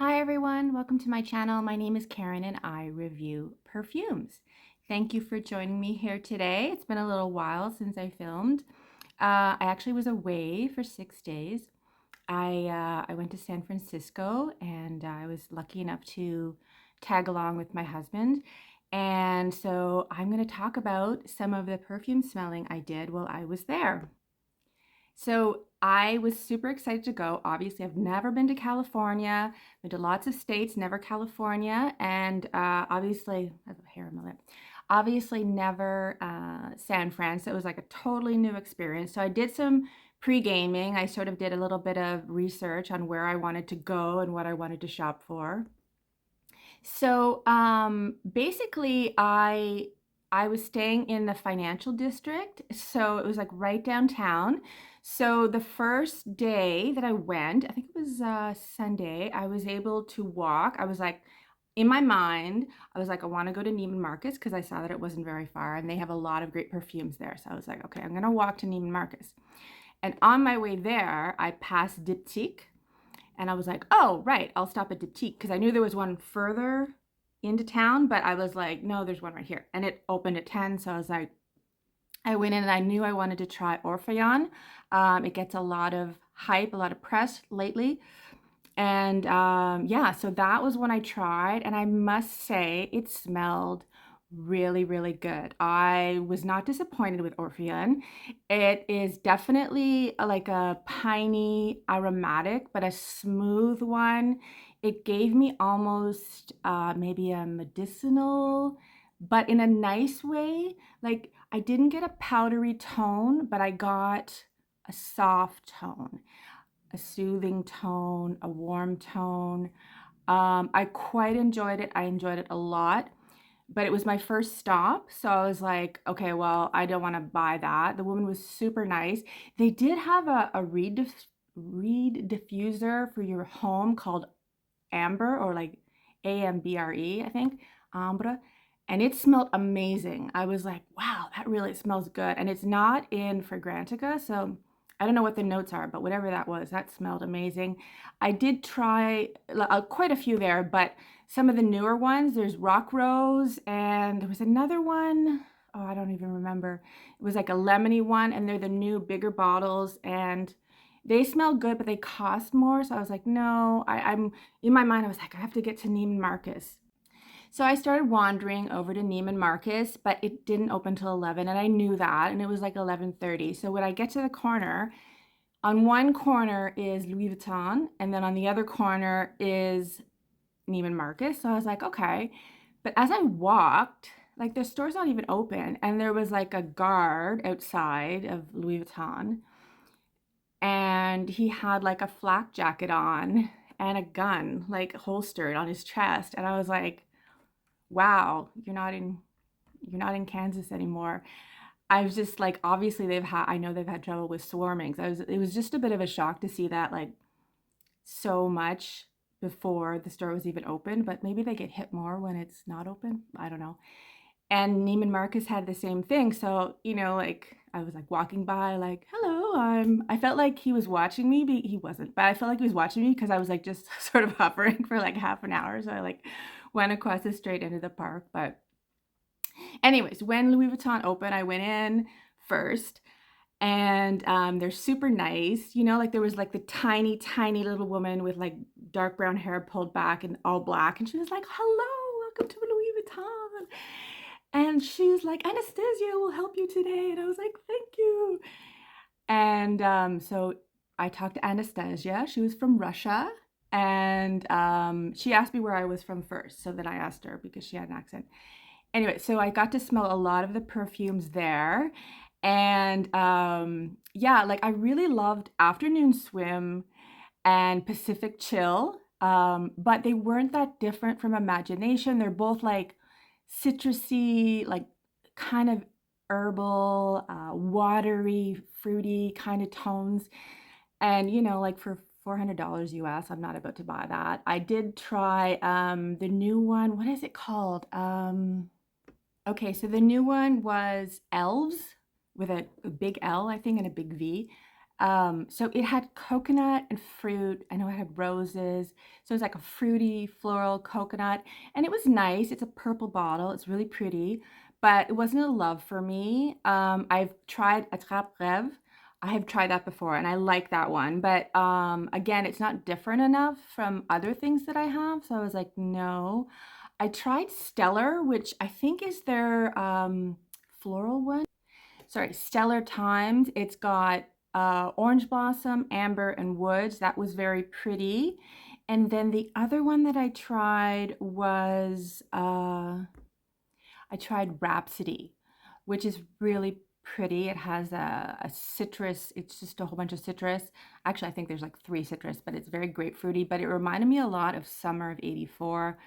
Hi everyone, welcome to my channel. My name is Karen and I review perfumes. Thank you for joining me here today. It's been a little while since I filmed. I actually was away for 6 days. I went to San Francisco and I was lucky enough to tag along with my husband. And so I'm going to talk about some of the perfume smelling I did while I was there. So I was super excited to go. Obviously, I've never been to California. Been to lots of states, never California, and obviously, I have a hair on my lip. Obviously, never San Fran. So it was like a totally new experience. So I did some pre-gaming. I sort of did a little bit of research on where I wanted to go and what I wanted to shop for. So basically, I was staying in the financial district, so it was like right downtown. So the first day that I went, I think it was Sunday, I was able to walk. I was like, in my mind, I was like, I want to go to Neiman Marcus because I saw that it wasn't very far and they have a lot of great perfumes there. So I was like, okay, I'm going to walk to Neiman Marcus. And on my way there, I passed Diptyque. And I was like, oh, right, I'll stop at Diptyque because I knew there was one further into town, but I was like, no, there's one right here. And it opened at 10, so I was like, I went in and I knew I wanted to try Orphéon. It gets a lot of hype, a lot of press lately. And yeah, so that was when I tried, and I must say it smelled really, really good. I was not disappointed with Orpheon. It is definitely like a piney aromatic, but a smooth one. It gave me almost maybe a medicinal, but in a nice way. Like I didn't get a powdery tone, but I got a soft tone, a soothing tone, a warm tone. I quite enjoyed it. I enjoyed it a lot, but it was my first stop. So I was like, okay, well, I don't want to buy that. The woman was super nice. They did have a reed diffuser for your home called Amber, or like Ambre, I think, Ambre. And it smelled amazing. I was like, wow, that really smells good. And it's not in Fragrantica, so I don't know what the notes are, but whatever that was, that smelled amazing. I did try quite a few there, but some of the newer ones, there's Rock Rose, and there was another one. Oh, I don't even remember. It was like a lemony one, and they're the new bigger bottles, and they smell good, but they cost more. So I was like, no, I'm in my mind, I was like, I have to get to Neiman Marcus. So I started wandering over to Neiman Marcus, but it didn't open till 11, and I knew that, and it was like 11:30. So when I get to the corner, on one corner is Louis Vuitton, and then on the other corner is Neiman Marcus. So I was like, okay. But as I walked, like the store's not even open, and there was like a guard outside of Louis Vuitton, and he had like a flak jacket on and a gun like holstered on his chest, and I was like, wow, you're not in Kansas anymore. I was just like, obviously I know they've had trouble with swarming. So it was just a bit of a shock to see that like so much before the store was even open, but maybe they get hit more when it's not open. I don't know. And Neiman Marcus had the same thing. So, like I was like walking by, like, hello, I felt like he was watching me, but he wasn't. But I felt like he was watching me because I was like just sort of hovering for like half an hour. So I like went across the street into the park. But anyways, when Louis Vuitton opened, I went in first, and they're super nice. Like there was like the tiny, tiny little woman with like dark brown hair pulled back and all black, and she was like, hello, welcome to Louis Vuitton. And she's like, Anastasia will help you today. And I was like, thank you. And so I talked to Anastasia. She was from Russia. And she asked me where I was from first. So then I asked her because she had an accent. Anyway, so I got to smell a lot of the perfumes there. And yeah, like I really loved Afternoon Swim and Pacific Chill. But they weren't that different from Imagination. They're both like citrusy, like kind of herbal, watery, fruity kind of tones. And like for $400 US, I'm not about to buy that. I did try the new one. What is it called? Okay, so the new one was Elves with a big L, I think, and a big V. So it had coconut and fruit. I know it had roses. So it was like a fruity, floral coconut. And it was nice. It's a purple bottle. It's really pretty, but it wasn't a love for me. I've tried Attrape-Rêve. I have tried that before and I like that one. But again, it's not different enough from other things that I have. So I was like, no. I tried Stellar, which I think is their floral one. Sorry, Stellar Times. It's got orange blossom, amber, and woods. That was very pretty. And then the other one that I tried was I tried Rhapsody, which is really pretty. It has a citrus. It's just a whole bunch of citrus. Actually, I think there's like 3 citrus, but it's very grapefruity. But it reminded me a lot of summer of '84.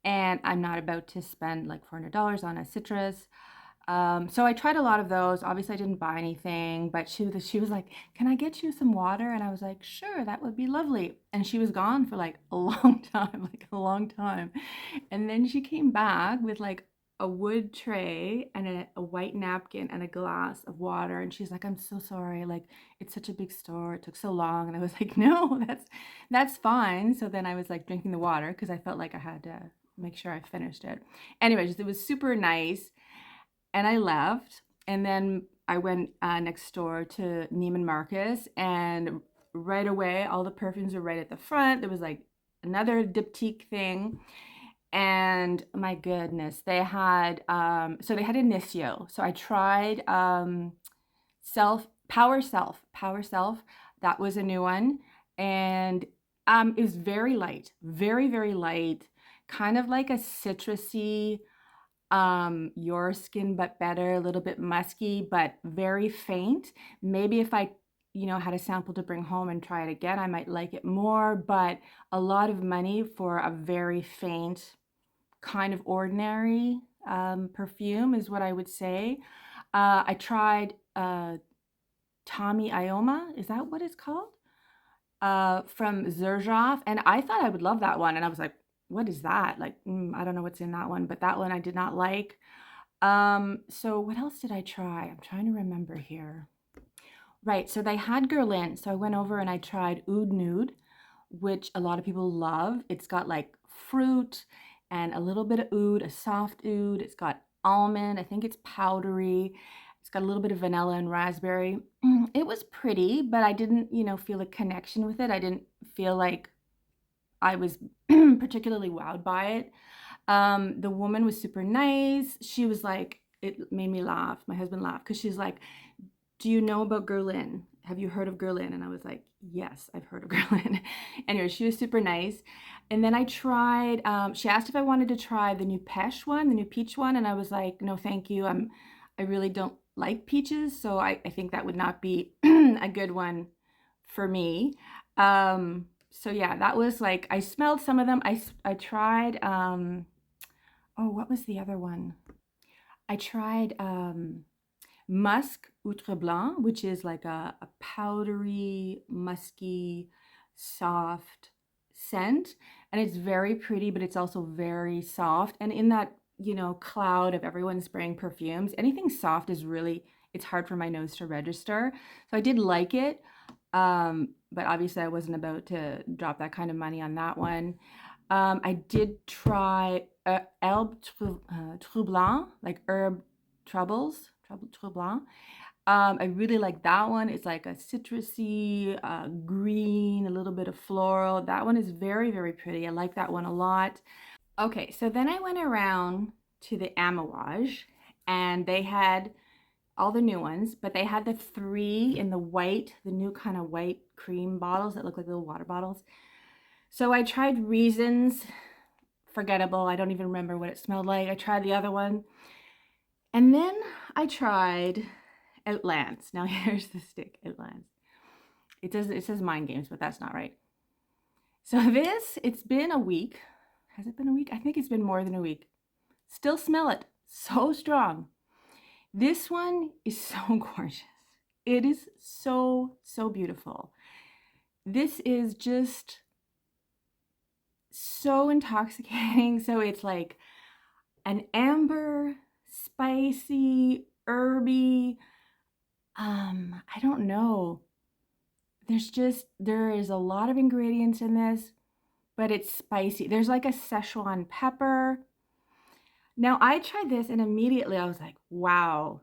And I'm not about to spend like $400 on a citrus. So I tried a lot of those. Obviously, I didn't buy anything, but she was like, "Can I get you some water?" And I was like, "Sure, that would be lovely." And she was gone for like a long time, like a long time. And then she came back with like a wood tray and a white napkin and a glass of water. And she's like, "I'm so sorry. Like, it's such a big store. It took so long." And I was like, "No, that's fine." So then I was like drinking the water because I felt like I had to make sure I finished it. Anyways, it was super nice and I left. And then I went next door to Neiman Marcus, and right away, all the perfumes were right at the front. There was like another Diptyque thing, and my goodness, they had so they had Initio. So I tried Power Self. That was a new one, and it was very light, very light, kind of like a citrusy your skin but better, a little bit musky but very faint. Maybe if I had a sample to bring home and try it again, I might like it more, but a lot of money for a very faint, kind of ordinary perfume is what I would say. I tried Tommy Ioma, is that what it's called, from Xerjoff, and I thought I would love that one, and I was like, what is that? Like, I don't know what's in that one, but that one I did not like. So what else did I try? I'm trying to remember here. Right, so they had Guerlain, so I went over and I tried Oud Nude, which a lot of people love. It's got like fruit and a little bit of oud, a soft oud. It's got almond, I think it's powdery. It's got a little bit of vanilla and raspberry. It was pretty, but I didn't, feel a connection with it. I didn't feel like I was particularly wowed by it. The woman was super nice. She was like, it made me laugh. My husband laughed because she's like, "Do you know about Guerlain? Have you heard of Guerlain?" And I was like, "Yes, I've heard of Guerlain." Anyway, she was super nice. And then I tried, she asked if I wanted to try the new Pesh one, the new peach one. And I was like, "No, thank you. I really don't like peaches. So I think that would not be a good one for me." So yeah, that was like, I smelled some of them. I tried, oh, what was the other one? I tried Musc Outreblanc, which is like a powdery, musky, soft scent. And it's very pretty, but it's also very soft. And in that, cloud of everyone spraying perfumes, anything soft is really, it's hard for my nose to register. So I did like it. But obviously I wasn't about to drop that kind of money on that one. I did try Troublant, like herb Troublant. I really like that one. It's like a citrusy, green, a little bit of floral. That one is very pretty. I like that one a lot. Okay, so then I went around to the Amouage, and they had all the new ones, but they had the 3 in the white, the new kind of white cream bottles that look like little water bottles. So I tried Reasons, forgettable. I don't even remember what it smelled like. I tried the other one. And then I tried Outlands. Now here's the stick, Outlands. It says Mind Games, but that's not right. So it's been a week. Has it been a week? I think it's been more than a week. Still smell it. So strong. This one is so gorgeous. It is so beautiful. This is just so intoxicating. So it's like an amber, spicy, herby, I don't know. there is a lot of ingredients in this, but it's spicy. There's like a Szechuan pepper. Now I tried this and immediately I was like, wow,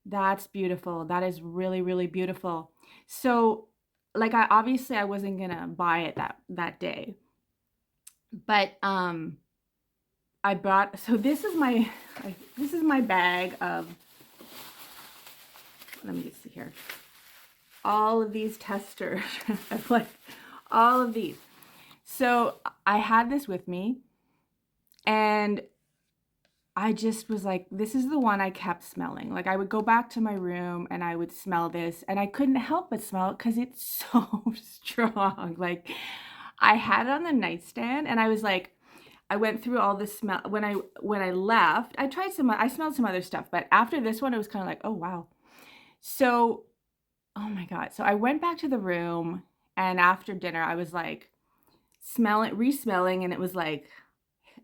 that's beautiful. That is really, really beautiful. So like I wasn't gonna buy it that day. But I brought, so this is my bag of, let me see here, all of these testers. I've like all of these. So I had this with me and I just was like, this is the one I kept smelling. Like I would go back to my room and I would smell this and I couldn't help but smell it because it's so strong. Like I had it on the nightstand and I was like, I went through all the smell when I left. I smelled some other stuff, but after this one, it was kind of like, oh wow. So, oh my God. So I went back to the room and after dinner, I was like re-smelling, and it was like,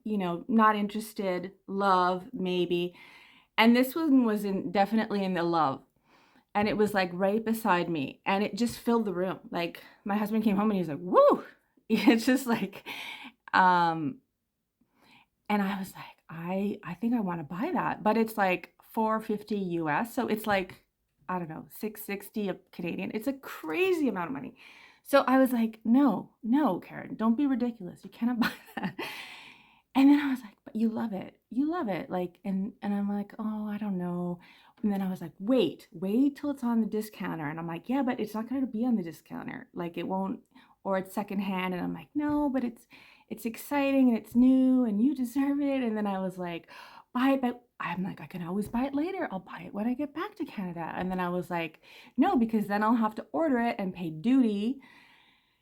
not interested, love, maybe. And this one was definitely in the love. And it was like right beside me and it just filled the room. Like my husband came home and he was like, woo. It's just like, and I was like, I think I want to buy that, but it's like $4.50 US. So it's like, I don't know, $6.60 Canadian. It's a crazy amount of money. So I was like, no, Karen, don't be ridiculous. You cannot buy that. And then I was like, but you love it. You love it. Like, and I'm like, oh, I don't know. And then I was like, wait till it's on the discounter. And I'm like, yeah, but it's not going to be on the discounter. Like it won't, or it's secondhand. And I'm like, no, but it's exciting and it's new and you deserve it. And then I was like, buy it, but I'm like, I can always buy it later. I'll buy it when I get back to Canada. And then I was like, no, because then I'll have to order it and pay duty.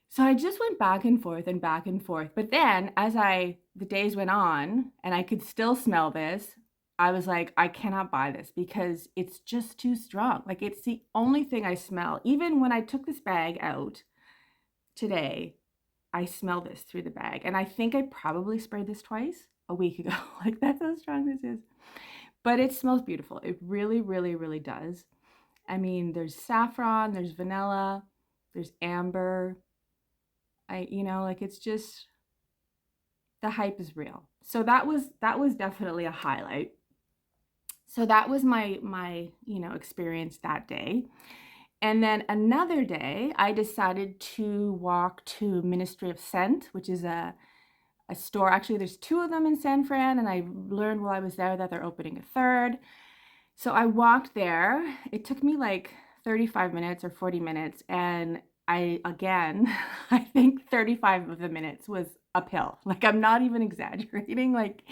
So I just went back and forth and back and forth. But then as the days went on and I could still smell this, I was like, I cannot buy this because it's just too strong. Like it's the only thing I smell. Even when I took this bag out today, I smell this through the bag. And I think I probably sprayed this twice a week ago. Like that's how strong this is. But it smells beautiful. It really, really, really does. I mean, there's saffron, there's vanilla, there's amber. Like it's just, the hype is real. So that was definitely a highlight. So that was my experience that day. And then another day, I decided to walk to Ministry of Scent, which is a store. Actually, there's two of them in San Fran, and I learned while I was there that they're opening a third. So I walked there. It took me like 35 minutes or 40 minutes, and I think 35 of the minutes was uphill. Like I'm not even exaggerating. Like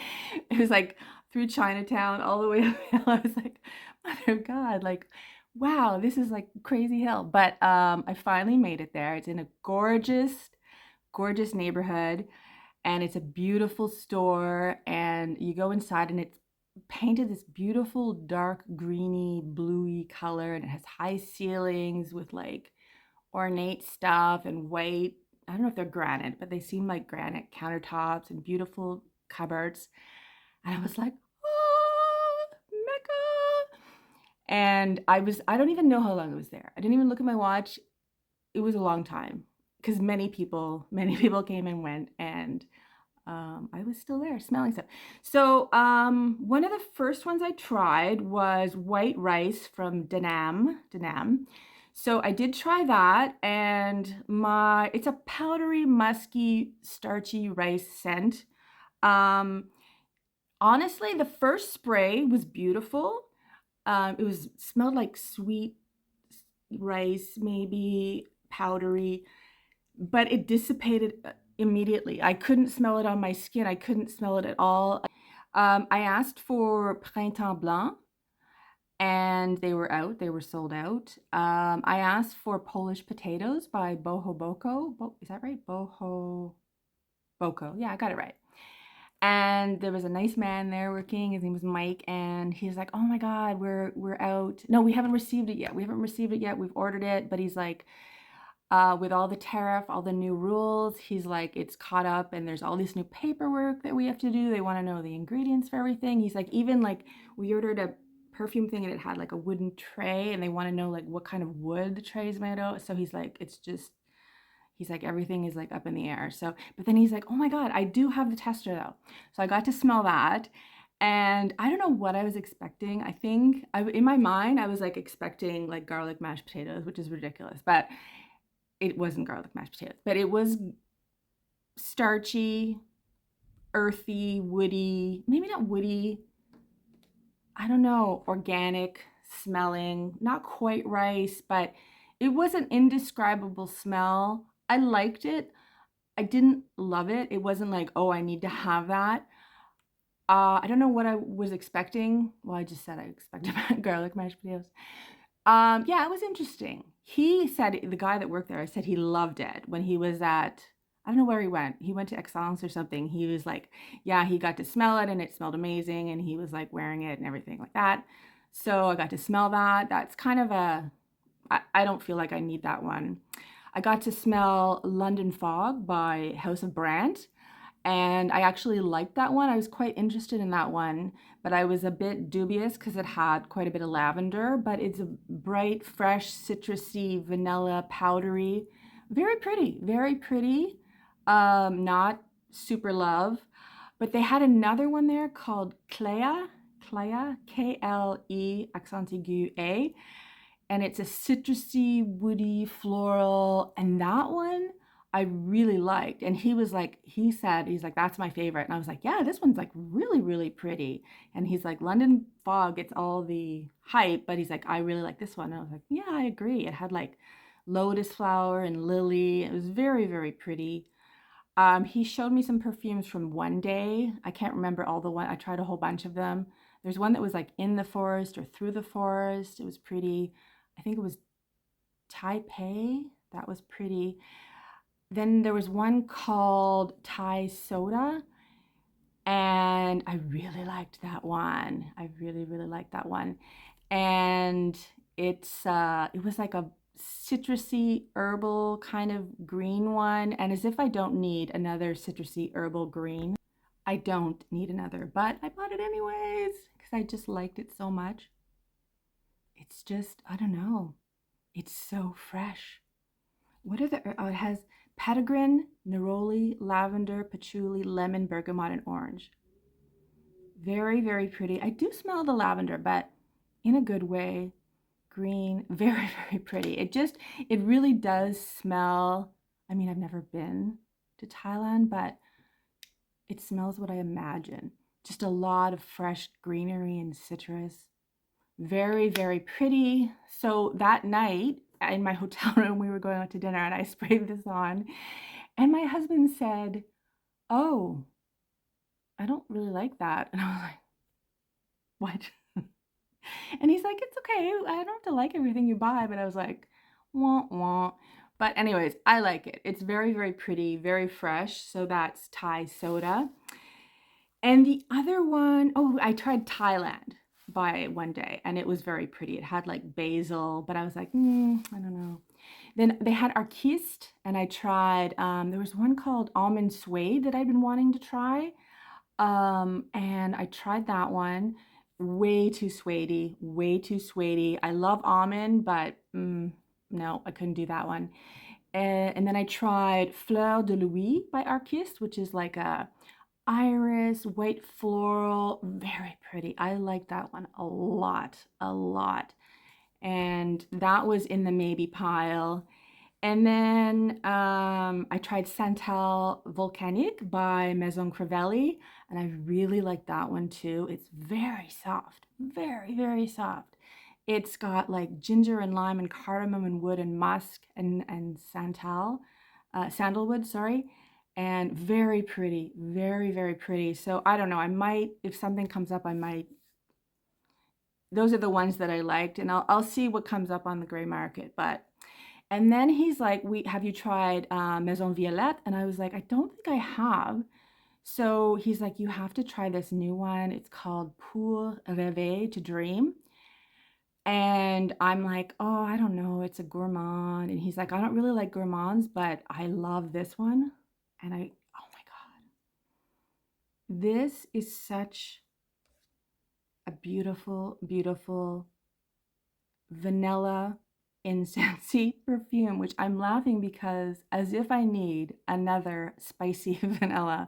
it was like through Chinatown all the way uphill. I was like, Mother of God, like, wow, this is like crazy hill. But I finally made it there. It's in a gorgeous, gorgeous neighborhood, and it's a beautiful store. And you go inside, and it's painted this beautiful dark greeny bluey color, and it has high ceilings with like ornate stuff and white, I don't know if they're granite, but they seem like granite countertops and beautiful cupboards. And I was like, oh, Mecca. And I don't even know how long I was there. I didn't even look at my watch. It was a long time because many people came and went, and I was still there smelling stuff. So one of the first ones I tried was white rice from Denam. So I did try that, and it's a powdery, musky, starchy rice scent. Honestly, the first spray was beautiful. It smelled like sweet rice, maybe powdery, but it dissipated immediately. I couldn't smell it on my skin. I couldn't smell it at all. I asked for Printemps Blanc, and they were out. They were sold out. I asked for Polish potatoes by Bohoboco. Is that right? Bohoboco. Yeah, I got it right. And there was a nice man there working. His name was Mike, and he's like, "Oh my God, we're out. No, we haven't received it yet. We've ordered it, but he's like, with all the tariff, all the new rules, he's like, it's caught up, and there's all this new paperwork that we have to do. They want to know the ingredients for everything. He's like, even like we ordered a perfume thing, and it had like a wooden tray, and they want to know like what kind of wood the tray is made of. So he's like, it's just, he's like, everything is like up in the air. So, but then he's like, oh my God, I do have the tester though. So I got to smell that. And I don't know what I was expecting. I think in my mind, I was like expecting like garlic mashed potatoes, which is ridiculous, but it wasn't garlic mashed potatoes, but it was starchy, earthy, woody, maybe not woody, I don't know, organic smelling, not quite rice, but it was an indescribable smell. I liked it. I didn't love it. It wasn't like, oh, I need to have that. I don't know what I was expecting. Well, I just said I expected garlic mashed potatoes. Yeah, it was interesting. He said, the guy that worked there, I said he loved it when he was at, I don't know where he went. He went to Excellence or something. He was like, yeah, he got to smell it and it smelled amazing. And he was like wearing it and everything like that. So I got to smell that. That's kind of I don't feel like I need that one. I got to smell London Fog by House of Brandt. And I actually liked that one. I was quite interested in that one, but I was a bit dubious because it had quite a bit of lavender, but it's a bright, fresh, citrusy, vanilla, powdery, very pretty, very pretty. Not super love, but they had another one there called Clea, K-L-E accent aigu A, and it's a citrusy, woody, floral, and that one I really liked. And he was like, he said, he's like, that's my favorite. And I was like, yeah, this one's like really, really pretty. And he's like, London Fog gets all the hype, but he's like, I really like this one. And I was like, yeah, I agree. It had like lotus flower and lily. It was very, very pretty. He showed me some perfumes from one day. I can't remember all the one. I tried a whole bunch of them. There's one that was like in the forest or through the forest. It was pretty. I think it was Taipei. That was pretty. Then there was one called Thai Soda, and I really liked that one. I really, really liked that one. And it was like a citrusy herbal kind of green one. And as if I don't need another citrusy herbal green, I don't need another, but I bought it anyways because I just liked it so much. It's just, I don't know. It's so fresh. What are the, oh, it has petitgrain, neroli, lavender, patchouli, lemon, bergamot, and orange. Very, very pretty. I do smell the lavender, but in a good way. Green, very, very pretty. It really does smell. I mean, I've never been to Thailand, but it smells what I imagine. Just a lot of fresh greenery and citrus. Very, very pretty. So that night in my hotel room, we were going out to dinner and I sprayed this on. And my husband said, oh, I don't really like that. And I was like, what? And he's like, it's okay. I don't have to like everything you buy. But I was like, wah, wah. But anyways, I like it. It's very, very pretty, very fresh. So that's Thai Soda. And the other one, oh, I tried Thailand by one day and it was very pretty. It had like basil, but I was like, I don't know. Then they had Arquiste and I tried, there was one called Almond Suede that I'd been wanting to try. And I tried that one. Way too suedey, way too suedey. I love almond, but no, I couldn't do that one. And then I tried Fleur de Louis by Arquiste, which is like a iris, white floral, very pretty. I like that one a lot, a lot. And that was in the maybe pile. And then I tried Santal Volcanique by Maison Crivelli, and I really like that one too. It's very soft, very, very soft. It's got like ginger and lime and cardamom and wood and musk and sandalwood, sorry, and very pretty, very, very pretty. So I don't know, I might, if something comes up, I might, those are the ones that I liked, and I'll see what comes up on the gray market, but. And then he's like, have you tried Maison Violette? And I was like, I don't think I have. So he's like, you have to try this new one. It's called Pour Rêver, to Dream. And I'm like, oh, I don't know. It's a gourmand. And he's like, I don't really like gourmands, but I love this one. And oh my God. This is such a beautiful, beautiful vanilla incensey perfume, which I'm laughing because as if I need another spicy vanilla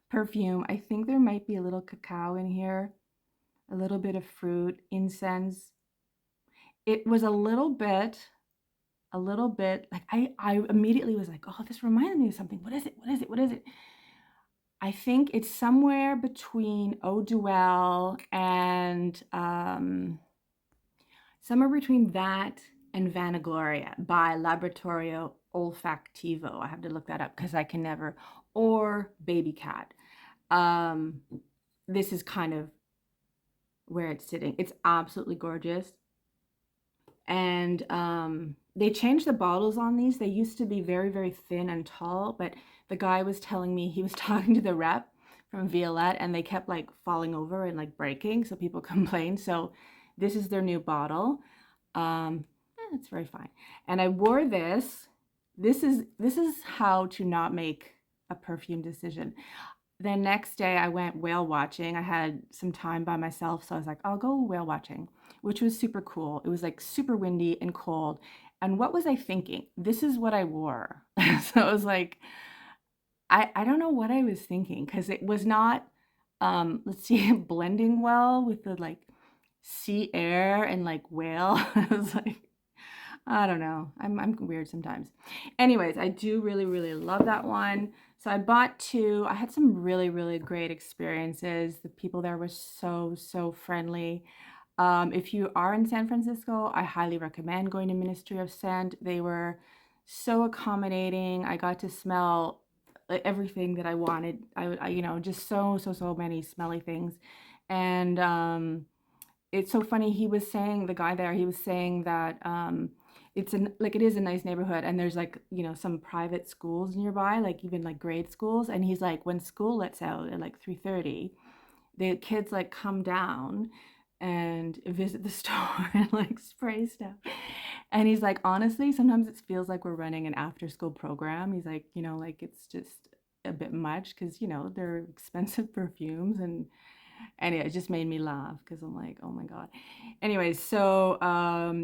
perfume. I think there might be a little cacao in here, a little bit of fruit, incense. It was a little bit like I immediately was like, oh, this reminded me of something. What is it? What is it? What is it? I think it's somewhere between Eau Duel and somewhere between that and Vanagloria by Laboratorio Olfactivo. I have to look that up because I can never, or Baby Cat. This is kind of where it's sitting. It's absolutely gorgeous. And they changed the bottles on these. They used to be very, very thin and tall, but the guy was telling me he was talking to the rep from Violette and they kept like falling over and like breaking, so people complained. So this is their new bottle. It's very fine. And I wore this. This is how to not make a perfume decision. The next day I went whale watching. I had some time by myself, so I was like, I'll go whale watching, which was super cool. It was like super windy and cold. And what was I thinking? This is what I wore. So it was like, I don't know what I was thinking because it was not, let's see, blending well with the like sea air and like whale. I was like, I don't know. I'm weird sometimes. Anyways, I do really, really love that one. So I bought two. I had some really, really great experiences. The people there were so, so friendly. If you are in San Francisco, I highly recommend going to Ministry of Scent. They were so accommodating. I got to smell everything that I wanted. You know, just so, so, so many smelly things. And it's so funny. He was saying, the guy there, he was saying that it is a nice neighborhood and there's like, you know, some private schools nearby, like even like grade schools. And he's like, when school lets out at like 3:30, the kids like come down and visit the store and like spray stuff. And he's like, honestly, sometimes it feels like we're running an after school program. He's like, you know, like it's just a bit much because, you know, they're expensive perfumes. And anyway, it just made me laugh because I'm like, oh my God. Anyways, so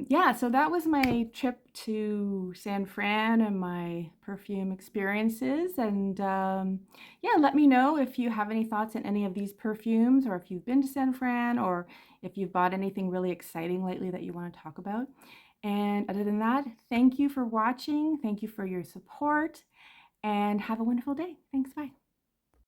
yeah, so that was my trip to San Fran and my perfume experiences. And yeah, let me know if you have any thoughts on any of these perfumes, or if you've been to San Fran, or if you've bought anything really exciting lately that you want to talk about. And other than that, thank you for watching. Thank you for your support and have a wonderful day. Thanks. Bye.